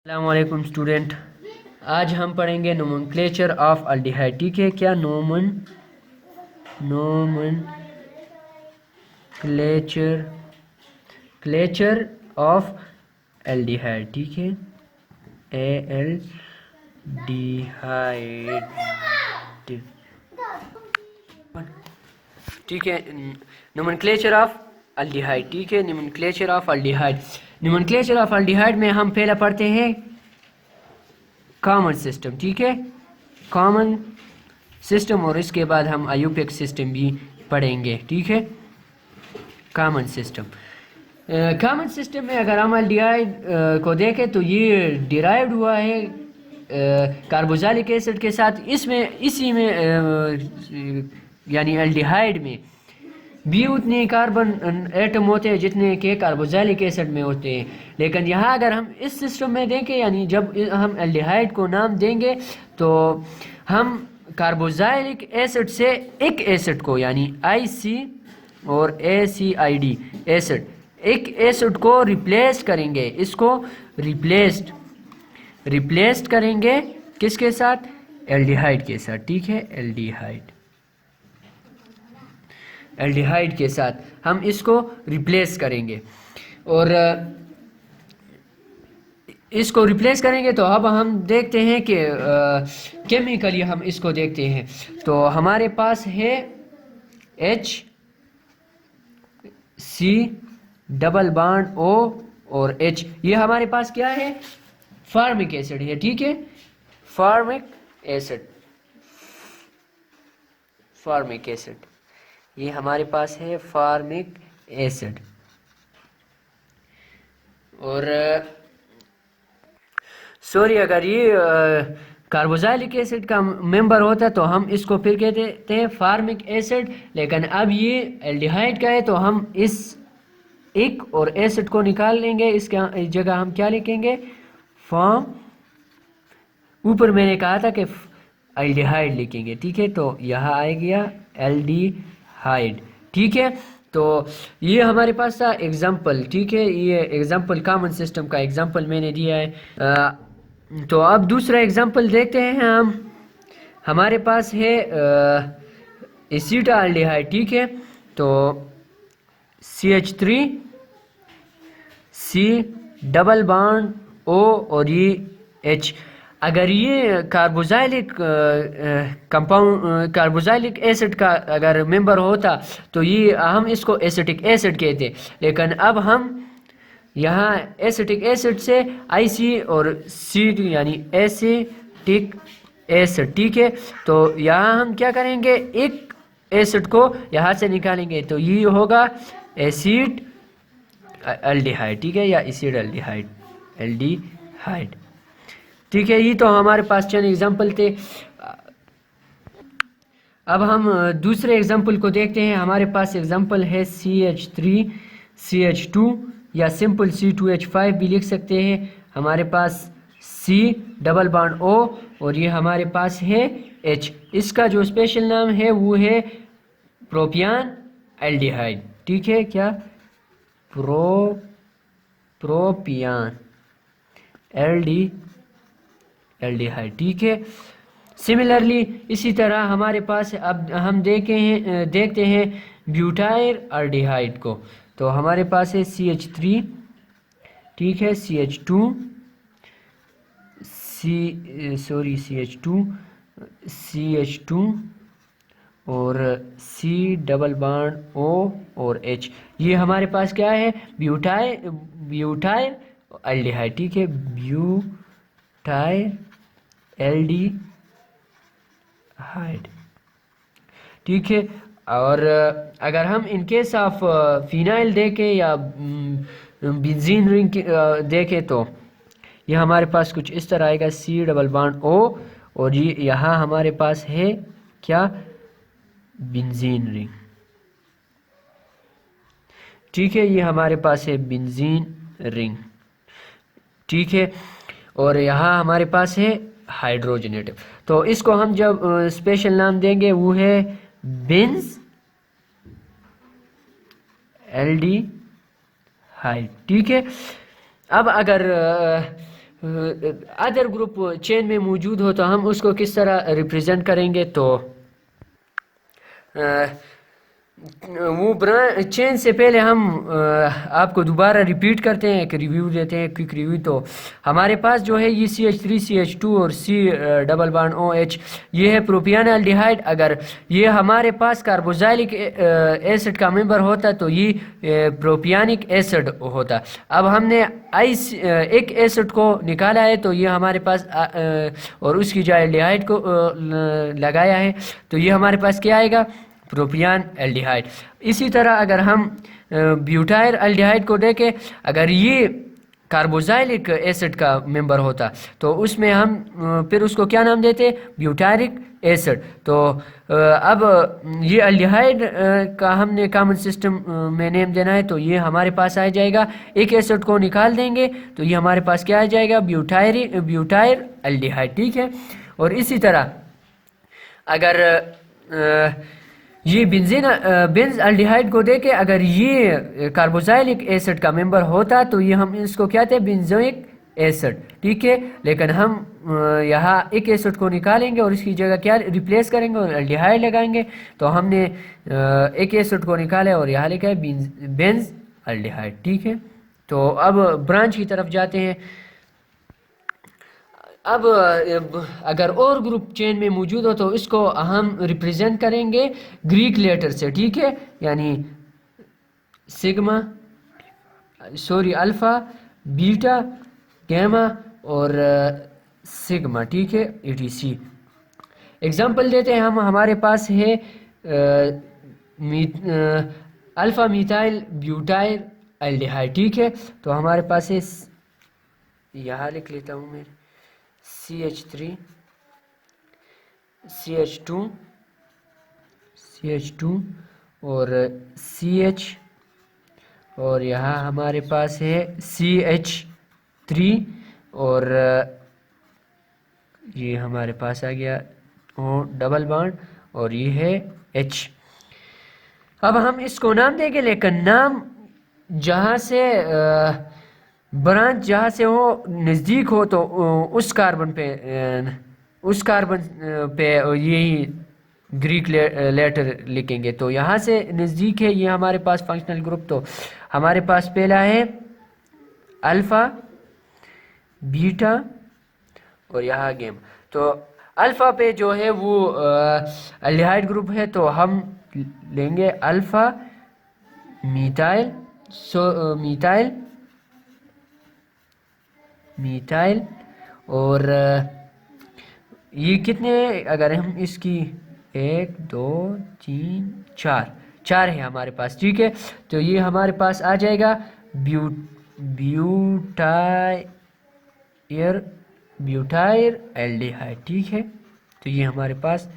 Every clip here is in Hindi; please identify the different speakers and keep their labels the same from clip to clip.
Speaker 1: अस्सलामुअलैकुम स्टूडेंट। आज हम पढ़ेंगे नोमेनक्लेचर ऑफ अल्डिहाइड। ठीक है, क्या नोमेनक्लेचर ऑफ एल्डिहाइड। ठीक है, एल्डिहाइड। ठीक है, नोमेनक्लेचर ऑफ अल्डिहाइड। ठीक है, nomenclature of aldehyde. Nomenclature of aldehyde में हम पहले पढ़ते हैं कॉमन सिस्टम। ठीक है, कॉमन सिस्टम, और इसके बाद हम आयुपेक सिस्टम भी पढ़ेंगे। ठीक है, कॉमन सिस्टम। कॉमन सिस्टम में अगर हम एल्डिहाइड को देखें तो ये डिराइव्ड हुआ है कार्बोक्सिलिक एसिड के साथ। इसी में यानी एल्डिहाइड में भी उतने कार्बन एटम होते हैं जितने के कार्बोक्सिलिक एसिड में होते हैं। लेकिन यहाँ अगर हम इस सिस्टम में देखें, यानी जब हम एल्डिहाइड को नाम देंगे तो हम कार्बोक्सिलिक एसिड से एक एसिड को, यानी IC और ACID एसिड, एक एसिड को रिप्लेस करेंगे। इसको रिप्लेस्ड करेंगे किसके साथ? एल्डिहाइड के साथ। ठीक है, एल्डिहाइड के साथ हम इसको रिप्लेस करेंगे। और इसको रिप्लेस करेंगे तो अब हम देखते हैं कि केमिकली हम इसको देखते हैं। तो हमारे पास है HC डबल बॉन्ड O और H। ये हमारे पास क्या है? फार्मिक एसिड है। ठीक है, फार्मिक एसिड, ये हमारे पास है फार्मिक एसिड। और सॉरी, अगर ये कार्बोक्सिलिक एसिड का मेंबर होता तो हम इसको फिर कहते हैं फार्मिक एसिड। लेकिन अब ये एल्डिहाइड का है तो हम इस एक और एसिड को निकाल लेंगे। इसके जगह हम क्या लिखेंगे? फॉर्म। ऊपर मैंने कहा था कि एल्डिहाइड लिखेंगे। ठीक है, तो यहाँ आ गया एल्डिहाइड। ठीक है, तो ये हमारे पास था एग्जाम्पल। ठीक है, ये एग्जाम्पल कॉमन सिस्टम का एग्जाम्पल मैंने दिया है। तो अब दूसरा एग्जाम्पल देखते हैं हम। हमारे पास है एसीटाल्डिहाइड। ठीक है, तो CH3 C double bond O और ये H। अगर ये कार्बोक्सिलिक एसिड का अगर मेंबर होता तो ये हम इसको एसिटिक एसिड कहते। लेकिन अब हम यहाँ एसिटिक एसिड से IC और C यानी एसिटिक एसिड। ठीक है, तो यहाँ हम क्या करेंगे? एक एसिड को यहाँ से निकालेंगे तो ये होगा एसिड एल्डिहाइड। ठीक है, या एसिड एल्डिहाइड। ठीक है, ये तो हमारे पास चंद एग्जाम्पल थे। अब हम दूसरे एग्जाम्पल को देखते हैं। हमारे पास एग्जाम्पल है CH3CH2 या सिंपल C2H5 भी लिख सकते हैं। हमारे पास C डबल बॉन्ड O और ये हमारे पास है H। इसका जो स्पेशल नाम है वो है प्रोपियन एल्डिहाइड। ठीक है, क्या? Propion aldehyde. ठीक है, सिमिलरली इसी तरह हमारे पास अब हम देखते हैं ब्यूटाइल एल्डिहाइड को। तो हमारे पास है CH3। ठीक है, CH2 CH2 और C डबल बॉन्ड O और H। ये हमारे पास क्या है? Butyl aldehyde. ठीक है, ब्यूटाइल एल्डिहाइड। ठीक है, और अगर हम इन केस ऑफ फिनाइल देखें या बेंजीन रिंग देखें तो ये हमारे पास कुछ इस तरह आएगा, C डबल बॉन्ड O और ये यहाँ हमारे पास है क्या? Benzene ring. ठीक है, ये हमारे पास है बेंजीन रिंग। ठीक है, और यहाँ हमारे पास है हाइड्रोजनेटिव। तो इसको हम जब स्पेशल नाम देंगे वो है बेंज एल्डिहाइड। ठीक है, अब अगर अदर ग्रुप चेन में मौजूद हो तो हम उसको किस तरह रिप्रेजेंट करेंगे। तो वो चेन से पहले हम आपको दोबारा रिपीट करते हैं, एक रिव्यू देते हैं, क्विक रिव्यू। तो हमारे पास जो है ये CH3 CH2 और C डबल बॉन्ड OH ये है प्रोपियन एल्डिहाइड। अगर ये हमारे पास कार्बोक्सिलिक एसिड का मेंबर होता तो ये प्रोपियनिक एसिड होता। अब हमने एक एसिड को निकाला है तो ये हमारे पास और उसकी जो एल्डिहाइड को लगाया है तो ये हमारे पास क्या आएगा, प्रोपियन एल्डिहाइड। इसी तरह अगर हम ब्यूटाइल एल्डिहाइड को देखें, अगर ये कार्बोक्सिलिक एसिड का मेंबर होता तो उसमें हम फिर उसको क्या नाम देते, ब्यूटारिक एसिड। तो अब ये एल्डिहाइड का हमने कॉमन सिस्टम में नेम देना है तो ये हमारे पास आ जाएगा, एक एसिड को निकाल देंगे तो ये हमारे पास क्या आ जाएगा, ब्यूटाइल एल्डिहाइड। ठीक है। और इसी तरह अगर ये बेंज एल्डिहाइड को देखे, अगर ये कार्बोक्सिलिक एसिड का मेंबर होता तो ये हम इसको क्या कहते हैं, बेंजोइक एसिड। ठीक है। लेकिन हम यहाँ एक एसिड को निकालेंगे और इसकी जगह क्या रिप्लेस करेंगे और एल्डिहाइड लगाएंगे। तो हमने एक एसिड को निकाला और यहाँ लिखा है बेंज एल्डिहाइड। ठीक है। तो अब ब्रांच की तरफ जाते हैं। अब अगर और ग्रुप चेन में मौजूद हो तो इसको हम रिप्रेजेंट करेंगे ग्रीक लेटर से। ठीक है। यानी अल्फा, बीटा, गैमा और सिग्मा। ठीक है। ETC एग्जांपल देते हैं हम। हमारे पास है अल्फा मीथाइल ब्यूटाइल एल्डिहाइड। ठीक है। तो हमारे पास है, यहाँ लिख लेता हूँ मैं, CH3 CH2 और CH और यहाँ हमारे पास है CH3 और ये हमारे पास आ गया O डबल बॉन्ड और ये है H। अब हम इसको नाम देंगे, लेकिन नाम जहाँ से ब्रांच जहाँ से हो नज़दीक हो तो उस कार्बन पे यही ग्रीक लेटर लिखेंगे। तो यहाँ से नज़दीक है ये हमारे पास फंक्शनल ग्रुप। तो हमारे पास पहला है अल्फ़ा, बीटा और यहाँ गैमा। तो अल्फ़ा पे जो है वो एल्डिहाइड ग्रुप है तो हम लेंगे अल्फ़ा मीथाइल और ये कितने, अगर हम इसकी 1 2 3 4 है हमारे पास। ठीक है। तो ये हमारे पास आ जाएगा ब्यूटाइल एल्डिहाइड। ठीक है। तो ये हमारे पास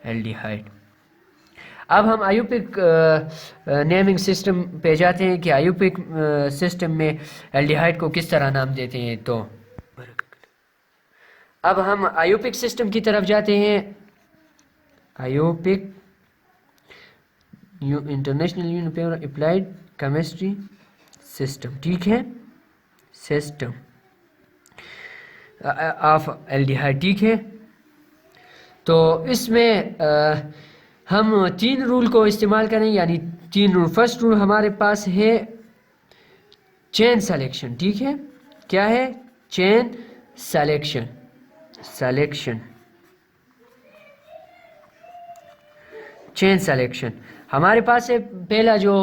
Speaker 1: एल्डिहाइड। अब हम आयुपिक नेमिंग सिस्टम पे जाते हैं कि आयुपिक सिस्टम में एल्डिहाइड को किस तरह नाम देते हैं। तो अब हम आयुपिक सिस्टम की तरफ जाते हैं। IUPAC international union applied chemistry system. ठीक है। System of aldehyde. ठीक है। तो इसमें हम 3 रूल को इस्तेमाल करें, यानी 3 रूल। फर्स्ट रूल हमारे पास है चेन सेलेक्शन। ठीक है। क्या है, चेन सेलेक्शन। चेन सेलेक्शन हमारे पास है। पहला जो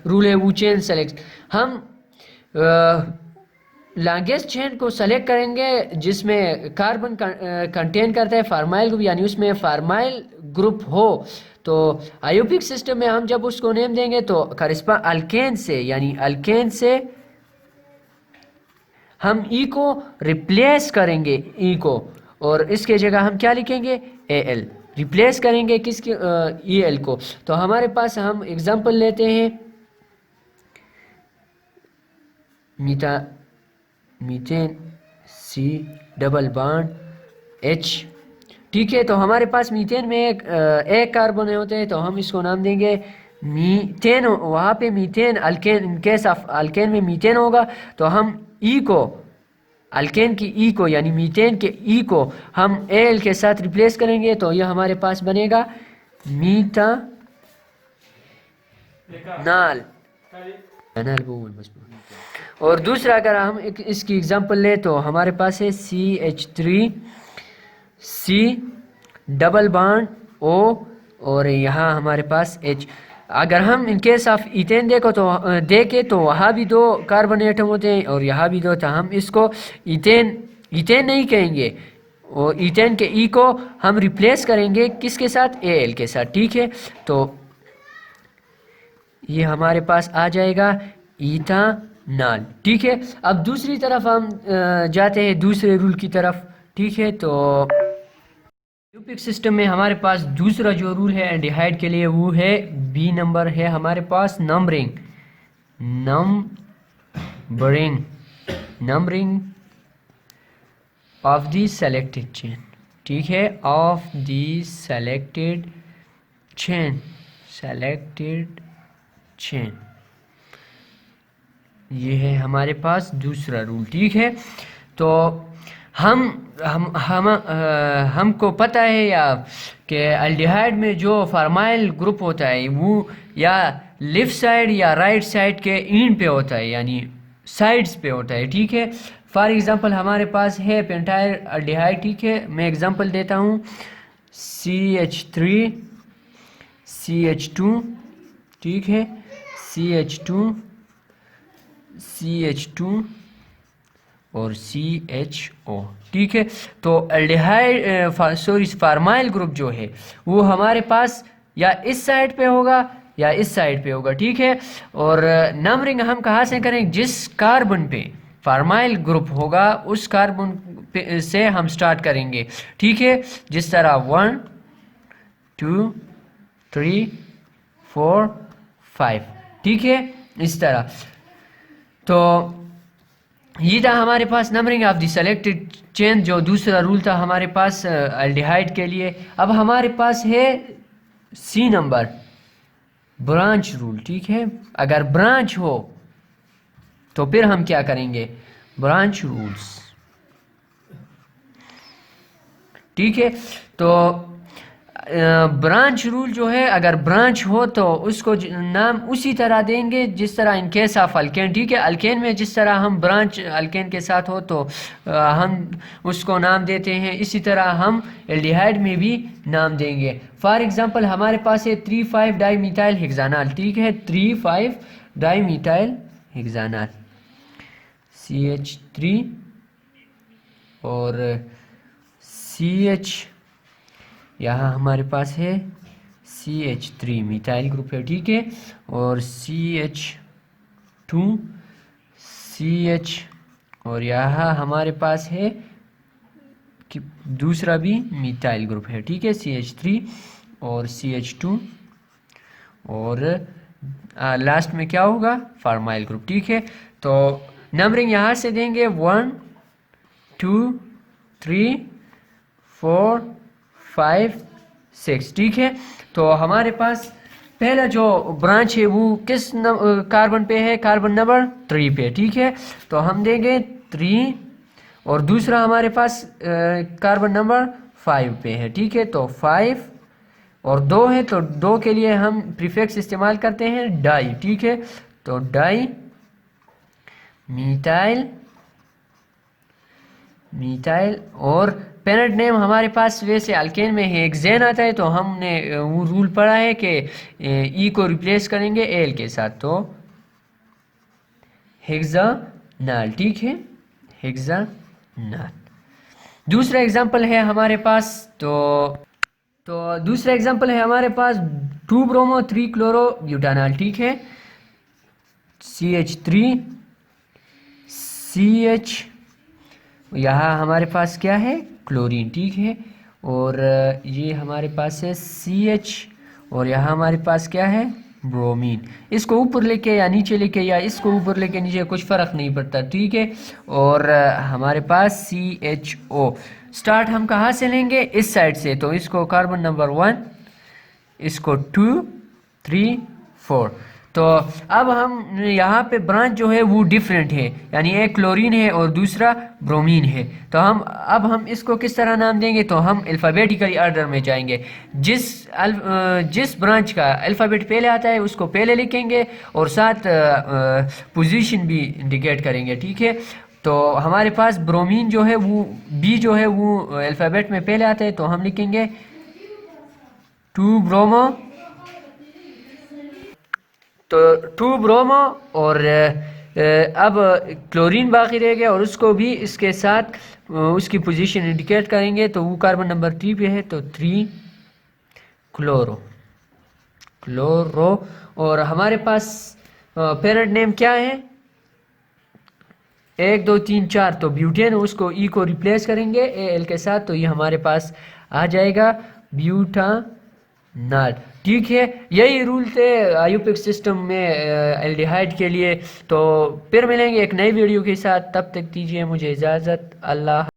Speaker 1: रूल है वो चेन सेलेक्ट। हम लॉन्गेस्ट चेन को सेलेक्ट करेंगे जिसमें कार्बन कंटेन करता है फार्माइल ग्रुप, यानी उसमें फार्माइल ग्रुप हो। तो आयोपिक सिस्टम में हम जब उसको नेम देंगे तो करिस्पॉन्ड अल्केन से, यानी अल्केन से हम ई को रिप्लेस करेंगे, ई को, और इसके जगह हम क्या लिखेंगे, Al रिप्लेस करेंगे किसके, Al को। तो हमारे पास हम एग्जांपल लेते हैं methane C double bond H। ठीक है। तो हमारे पास मीथेन में एक कार्बन होते हैं तो हम इसको नाम देंगे मीथेन। वहाँ पे methane alkane, in case of alkane में मीथेन होगा तो हम ई को अल्केन की ई को यानी मीथेन के ई को हम एल के साथ रिप्लेस करेंगे तो यह हमारे पास बनेगा मीथानाल। और दूसरा अगर हम इसकी एग्जांपल लें तो हमारे पास है CH3C डबल बॉन्ड O और यहाँ हमारे पास H। अगर हम इन केस ऑफ इथेन देखें तो वहाँ भी 2 कार्बन एटम होते हैं और यहाँ भी 2 था। हम इसको इथेन नहीं कहेंगे और इथेन के ई को हम रिप्लेस करेंगे किसके साथ, Al के साथ। ठीक है, तो ये हमारे पास आ जाएगा इथानॉल। ठीक है, अब दूसरी तरफ हम जाते हैं दूसरे रूल की तरफ। ठीक है, तो क्यूबिक सिस्टम में हमारे पास दूसरा जो रूल है एल्डिहाइड के लिए वो है बी नंबर है हमारे पास numbering of the selected chain. ठीक है, ऑफ द सेलेक्टेड चेन ये है हमारे पास दूसरा रूल। ठीक है, तो हमको पता है या कि एल्डिहाइड में जो फॉर्माइल ग्रुप होता है वो या लेफ्ट साइड या राइट साइड के एंड पे होता है यानी साइड्स पे होता है। ठीक है, फॉर एग्जांपल हमारे पास है पेंटाइल एल्डिहाइड। ठीक है, मैं एग्जांपल देता हूँ CH3 CH2। ठीक है, CH2 और CHO। ठीक है, तो एल्डिहाइड फॉर्माइल ग्रुप जो है वो हमारे पास या इस साइड पे होगा या इस साइड पे होगा। ठीक है, और नंबरिंग हम कहाँ से करें, जिस कार्बन पे फॉर्माइल ग्रुप होगा उस कार्बन से हम स्टार्ट करेंगे। ठीक है, जिस तरह 1 2 3 4 5। ठीक है, इस तरह। तो ये था हमारे पास numbering of the selected chain जो दूसरा रूल था हमारे पास एल्डिहाइड के लिए। अब हमारे पास है सी नंबर ब्रांच रूल। ठीक है, अगर ब्रांच हो तो फिर हम क्या करेंगे, ब्रांच रूल्स। ठीक है, तो ब्रांच रूल जो है अगर ब्रांच हो तो उसको नाम उसी तरह देंगे जिस तरह इन केस ऑफ अल्केन। ठीक है, अल्केन में जिस तरह हम ब्रांच अल्केन के साथ हो तो हम उसको नाम देते हैं, इसी तरह हम एल्डिहाइड में भी नाम देंगे। फॉर एग्जांपल हमारे पास है 3,5 डाईमिथाइल हेक्सानॉल। ठीक है, 3,5 डाईमिथाइल हेक्सानॉल CH3 और CH यहाँ हमारे पास है CH3 मिथाइल ग्रुप है। ठीक है, और CH2 CH और यहाँ हमारे पास है कि दूसरा भी मिथाइल ग्रुप है। ठीक है, CH3 और CH2 और लास्ट में क्या होगा, फॉर्माइल ग्रुप। ठीक है, तो नंबरिंग यहाँ से देंगे 1 2 3 4 5 6। ठीक है, तो हमारे पास पहला जो ब्रांच है वो किस कार्बन पे है, कार्बन नंबर 3 पे। ठीक है, तो हम देंगे 3 और दूसरा हमारे पास कार्बन नंबर 5 पे है। ठीक है, तो 5 और 2 है तो 2 के लिए हम प्रीफिक्स इस्तेमाल करते हैं डाई। ठीक है, तो डाई मिथाइल और पेरेंट नेम हमारे पास वैसे अल्केन में हेक्सेन आता है तो हमने वो रूल पढ़ा है कि ई को रिप्लेस करेंगे एल के साथ, तो हेक्सानॉल। ठीक है, हेक्सानॉल। दूसरा एग्जांपल है हमारे पास तो दूसरा एग्जांपल है हमारे पास 2 ब्रोमो 3 क्लोरो ब्यूटानॉल। ठीक है, CH3 CH यहाँ हमारे पास क्या है, क्लोरीन। ठीक है, और ये हमारे पास है CH और यहाँ हमारे पास क्या है, ब्रोमीन। इसको ऊपर लेके या नीचे लेके या इसको ऊपर लेके नीचे कुछ फ़र्क नहीं पड़ता। ठीक है, और हमारे पास CHO स्टार्ट हम कहाँ से लेंगे, इस साइड से, तो इसको कार्बन नंबर 1, इसको 2 3 4, तो अब हम यहाँ पे ब्रांच जो है वो डिफरेंट है, यानी एक क्लोरीन है और दूसरा ब्रोमीन है। तो हम इसको किस तरह नाम देंगे, तो हम अल्फ़ाबेटिकली ऑर्डर में जाएंगे। जिस ब्रांच का अल्फ़ाबेट पहले आता है उसको पहले लिखेंगे और साथ पोजीशन भी इंडिकेट करेंगे, ठीक है। तो हमारे पास ब्रोमीन जो है वो बी जो है वो अल्फ़ाबेट में पहले आता है, तो हम लिखेंगे 2 ब्रोमो। तो 2 ब्रोमो और अब क्लोरीन बाकी रह गया और उसको भी इसके साथ उसकी पोजीशन इंडिकेट करेंगे। तो वो कार्बन नंबर 3 पे है, तो 3 क्लोरो। और हमारे पास पेरेंट नेम क्या है, 1 2 3 4, तो ब्यूटेन, उसको ई को रिप्लेस करेंगे एल के साथ, तो ये हमारे पास आ जाएगा ब्यूटानॉल, ठीक है। यही रूल थे आयुपिक सिस्टम में एल्डिहाइड के लिए। तो फिर मिलेंगे एक नई वीडियो के साथ, तब तक दीजिए मुझे इजाज़त, अल्लाह।